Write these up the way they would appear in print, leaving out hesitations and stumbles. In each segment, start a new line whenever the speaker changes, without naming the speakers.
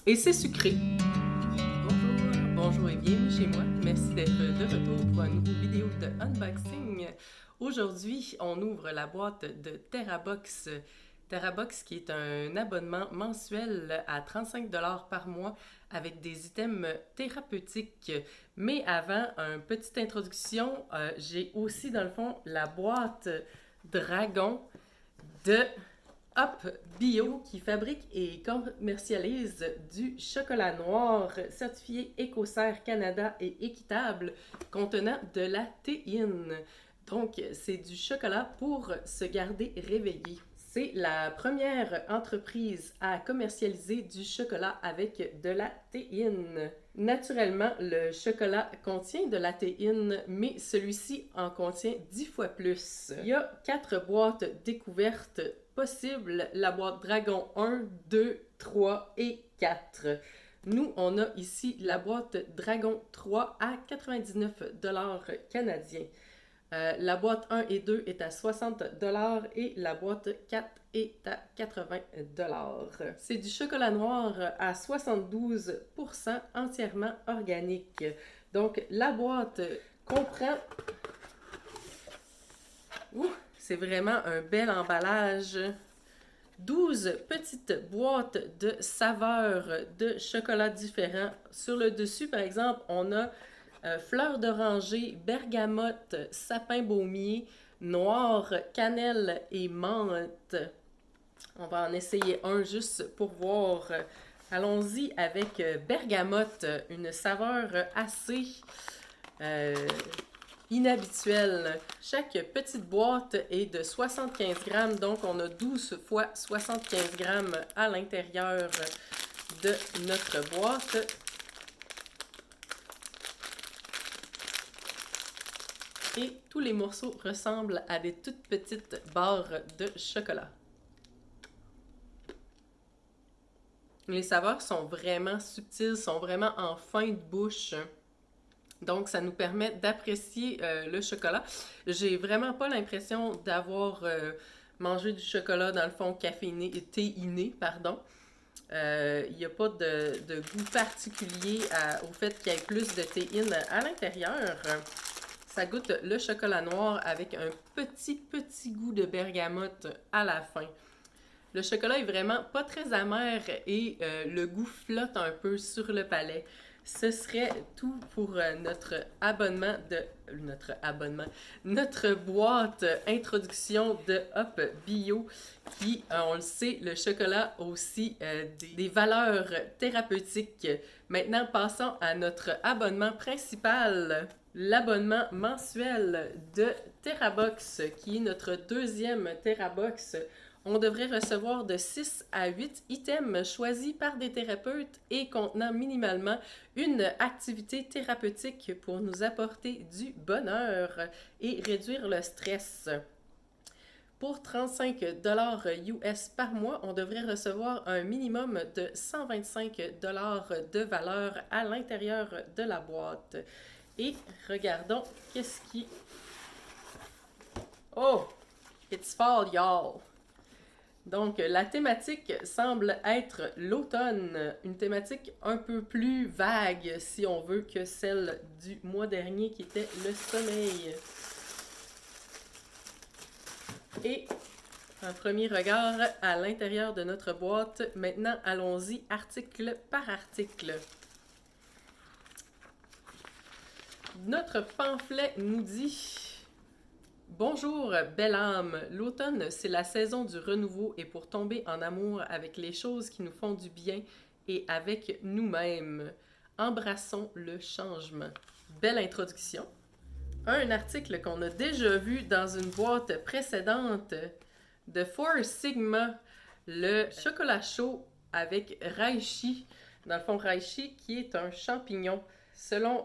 et c'est sucré. Bonjour et bienvenue chez moi. Merci d'être de retour pour une nouvelle vidéo de unboxing. Aujourd'hui, on ouvre la boîte de TerraBox. TerraBox qui est un abonnement mensuel à 35 $ par mois avec des items thérapeutiques. Mais avant, une petite introduction, j'ai aussi dans le fond la boîte Dragon de Up Bio qui fabrique et commercialise du chocolat noir certifié Écocert Canada et équitable contenant de la théine. Donc, c'est du chocolat pour se garder réveillé. C'est la première entreprise à commercialiser du chocolat avec de la théine. Naturellement, le chocolat contient de la théine, mais celui-ci en contient 10 fois plus. Il y a 4 boîtes découvertes possibles, la boîte Dragon 1, 2, 3 et 4. Nous, on a ici la boîte Dragon 3 à 99 $ canadiens. La boîte 1 et 2 est à 60 $ et la boîte 4 est à 80 $. C'est du chocolat noir à 72% entièrement organique. Donc, la boîte comprend... c'est vraiment un bel emballage. 12 petites boîtes de saveurs de chocolat différents. Sur le dessus, par exemple, on a fleur d'oranger, bergamote, sapin baumier, noir, cannelle et menthe. On va en essayer un juste pour voir. Allons-y avec bergamote, une saveur assez inhabituelle. Chaque petite boîte est de 75 grammes, donc on a 12 fois 75 grammes à l'intérieur de notre boîte. Et tous les morceaux ressemblent à des toutes petites barres de chocolat. Les saveurs sont vraiment subtiles, sont vraiment en fin de bouche. Donc, ça nous permet d'apprécier le chocolat. J'ai vraiment pas l'impression d'avoir mangé du chocolat, dans le fond, caféiné, théiné, pardon. Il n'y a pas de goût particulier au fait qu'il y ait plus de théine à l'intérieur. Ça goûte le chocolat noir avec un petit goût de bergamote à la fin. Le chocolat est vraiment pas très amer et le goût flotte un peu sur le palais. Ce serait tout pour notre boîte introduction de Up Bio qui, on le sait, le chocolat a aussi des valeurs thérapeutiques. Maintenant, passons à notre abonnement principal, l'abonnement mensuel de TerraBox, qui est notre deuxième TerraBox. On devrait recevoir de 6 à 8 items choisis par des thérapeutes et contenant minimalement une activité thérapeutique pour nous apporter du bonheur et réduire le stress. Pour 35 $ US par mois, on devrait recevoir un minimum de 125 $ de valeur à l'intérieur de la boîte. Et regardons qu'est-ce qui... Oh! It's fall, y'all! Donc, la thématique semble être l'automne, une thématique un peu plus vague, si on veut, que celle du mois dernier qui était le sommeil. Et un premier regard à l'intérieur de notre boîte. Maintenant, allons-y article par article. Notre pamphlet nous dit... Bonjour, belle âme. L'automne, c'est la saison du renouveau et pour tomber en amour avec les choses qui nous font du bien et avec nous-mêmes. Embrassons le changement. Belle introduction. Un article qu'on a déjà vu dans une boîte précédente de Four Sigma, le chocolat chaud avec reishi. Dans le fond, reishi qui est un champignon. Selon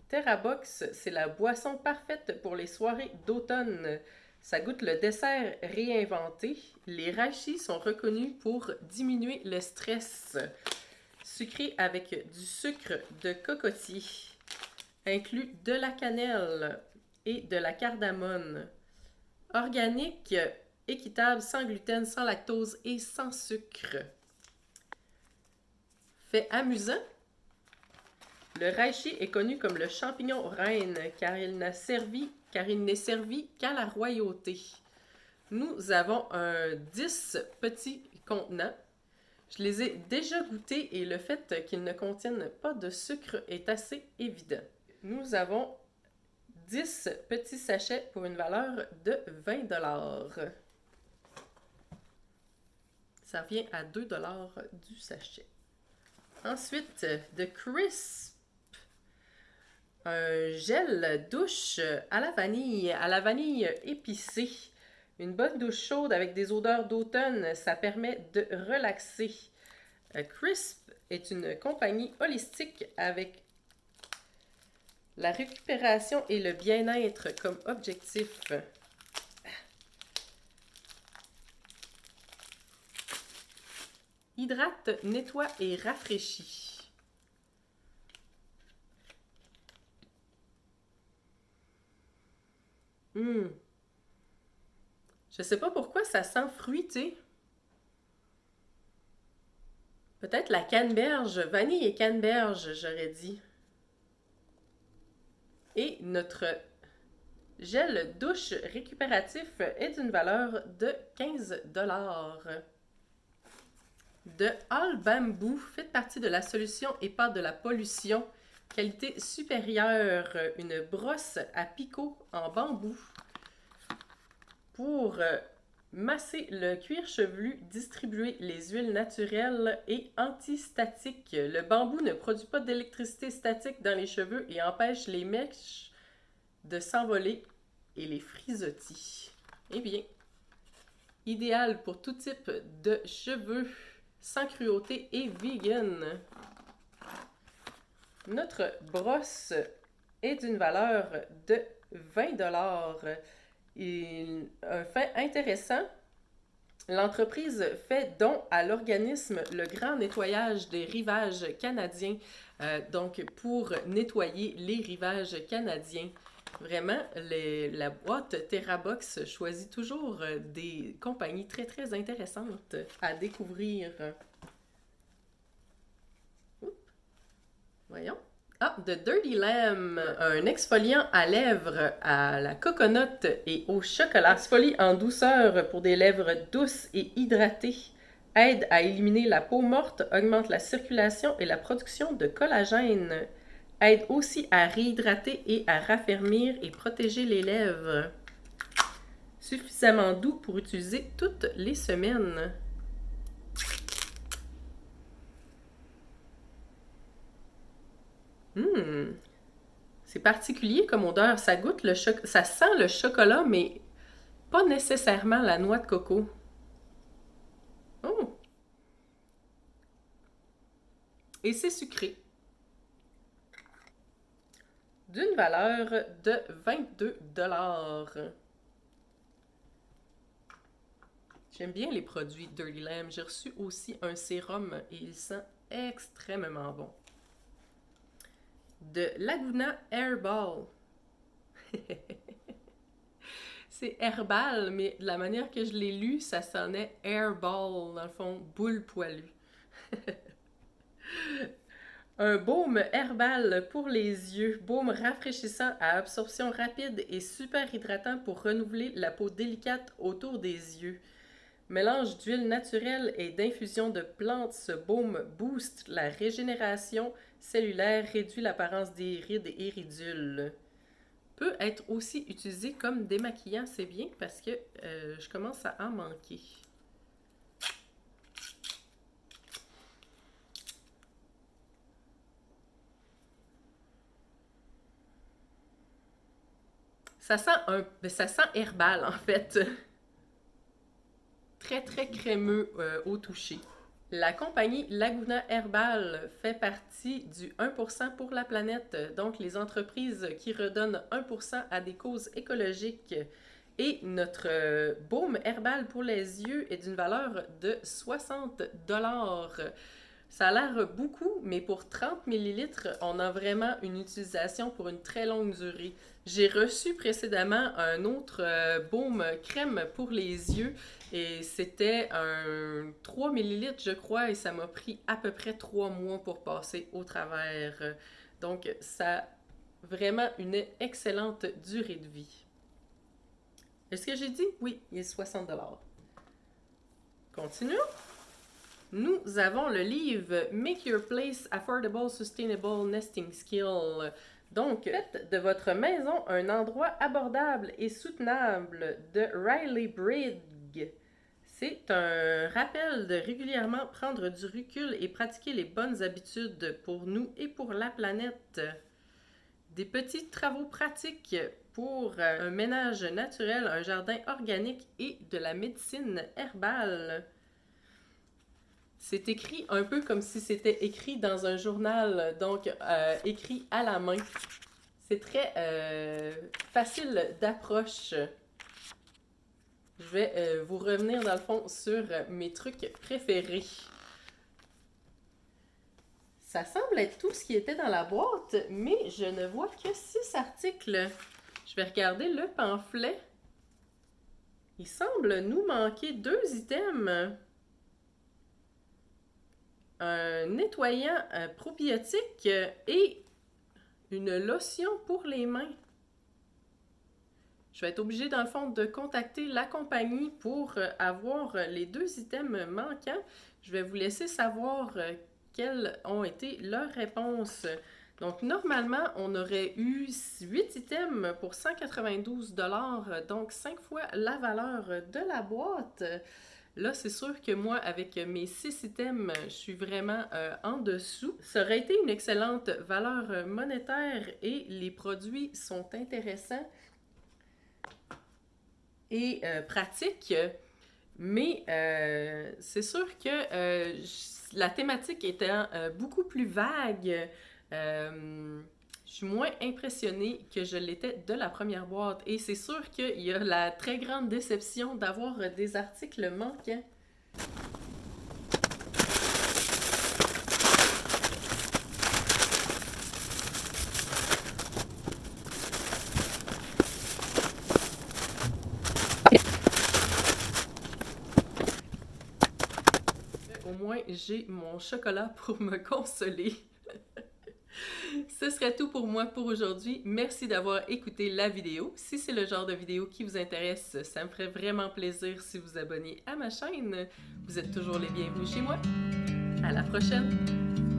TerraBox, c'est la boisson parfaite pour les soirées d'automne. Ça goûte le dessert réinventé. Les reishi sont reconnus pour diminuer le stress. Sucré avec du sucre de cocotier. Inclut de la cannelle et de la cardamone. Organique, équitable, sans gluten, sans lactose et sans sucre. Fait amusant. Le reishi est connu comme le champignon reine car il n'est servi qu'à la royauté. Nous avons 10 petits contenants. Je les ai déjà goûtés et le fait qu'ils ne contiennent pas de sucre est assez évident. Nous avons 10 petits sachets pour une valeur de 20 $. Ça revient à 2 $ du sachet. Ensuite, de Crisp. Un gel douche à la vanille épicée. Une bonne douche chaude avec des odeurs d'automne, ça permet de relaxer. Crisp est une compagnie holistique avec la récupération et le bien-être comme objectif. Hydrate, nettoie et rafraîchit. Je sais pas pourquoi ça sent fruité. Peut-être la canneberge, vanille et canneberge, j'aurais dit. Et notre gel douche récupératif est d'une valeur de 15 $. De All Bamboo, fait partie de la solution épate de la pollution. Qualité supérieure, une brosse à picot en bambou pour masser le cuir chevelu, distribuer les huiles naturelles et antistatiques. Le bambou ne produit pas d'électricité statique dans les cheveux et empêche les mèches de s'envoler et les frisottis. Eh bien, idéal pour tout type de cheveux, sans cruauté et vegan. Notre brosse est d'une valeur de 20 $. Un fait intéressant, l'entreprise fait don à l'organisme Le Grand Nettoyage des Rivages Canadiens, donc pour nettoyer les rivages canadiens. Vraiment, la boîte TerraBox choisit toujours des compagnies très, très intéressantes à découvrir. Voyons. Ah, de Dirty Lamb, un exfoliant à lèvres à la coconut et au chocolat. Exfolie en douceur pour des lèvres douces et hydratées. Aide à éliminer la peau morte, augmente la circulation et la production de collagène. Aide aussi à réhydrater et à raffermir et protéger les lèvres. Suffisamment doux pour utiliser toutes les semaines. C'est particulier comme odeur. Ça goûte ça sent le chocolat, mais pas nécessairement la noix de coco. Oh! Et c'est sucré. D'une valeur de 22 $. J'aime bien les produits Dirty Lamb. J'ai reçu aussi un sérum et il sent extrêmement bon. De Laguna Airball. C'est herbal, mais de la manière que je l'ai lu, ça sonnait airball, dans le fond, boule poilue. Un baume herbal pour les yeux, baume rafraîchissant à absorption rapide et super hydratant pour renouveler la peau délicate autour des yeux. Mélange d'huile naturelle et d'infusion de plantes, ce baume booste la régénération cellulaire, réduit l'apparence des rides et ridules. Peut être aussi utilisé comme démaquillant, c'est bien parce que je commence à en manquer. Ça sent herbal en fait. Très très crémeux au toucher. La compagnie Laguna Herbal fait partie du 1% pour la planète, donc les entreprises qui redonnent 1% à des causes écologiques. Et notre baume herbal pour les yeux est d'une valeur de 60 $. Ça a l'air beaucoup, mais pour 30 ml, on a vraiment une utilisation pour une très longue durée. J'ai reçu précédemment un autre baume crème pour les yeux et c'était un 3 ml, je crois, et ça m'a pris à peu près 3 mois pour passer au travers. Donc, ça a vraiment une excellente durée de vie. Est-ce que j'ai dit? Oui, il est 60 $. Continuons. Nous avons le livre Make Your Place Affordable Sustainable Nesting Skill. Donc, faites de votre maison un endroit abordable et soutenable de Riley Brigg. C'est un rappel de régulièrement prendre du recul et pratiquer les bonnes habitudes pour nous et pour la planète. Des petits travaux pratiques pour un ménage naturel, un jardin organique et de la médecine herbale. C'est écrit un peu comme si c'était écrit dans un journal, donc écrit à la main. C'est très facile d'approche. Je vais vous revenir dans le fond sur mes trucs préférés. Ça semble être tout ce qui était dans la boîte, mais je ne vois que 6 articles. Je vais regarder le pamphlet. Il semble nous manquer 2 items. Un nettoyant probiotique et une lotion pour les mains. Je vais être obligée, dans le fond, de contacter la compagnie pour avoir les 2 items manquants. Je vais vous laisser savoir quelles ont été leurs réponses. Donc, normalement, on aurait eu 8 items pour 192 $, donc 5 fois la valeur de la boîte. Là, c'est sûr que moi, avec mes 6 items, je suis vraiment en dessous. Ça aurait été une excellente valeur monétaire et les produits sont intéressants et pratiques. Mais c'est sûr que la thématique étant beaucoup plus vague, je suis moins impressionnée que je l'étais de la première boîte. Et c'est sûr qu'il y a la très grande déception d'avoir des articles manquants. Au moins, j'ai mon chocolat pour me consoler. Ce serait tout pour moi pour aujourd'hui. Merci d'avoir écouté la vidéo. Si c'est le genre de vidéo qui vous intéresse, ça me ferait vraiment plaisir si vous abonniez à ma chaîne. Vous êtes toujours les bienvenus chez moi. À la prochaine!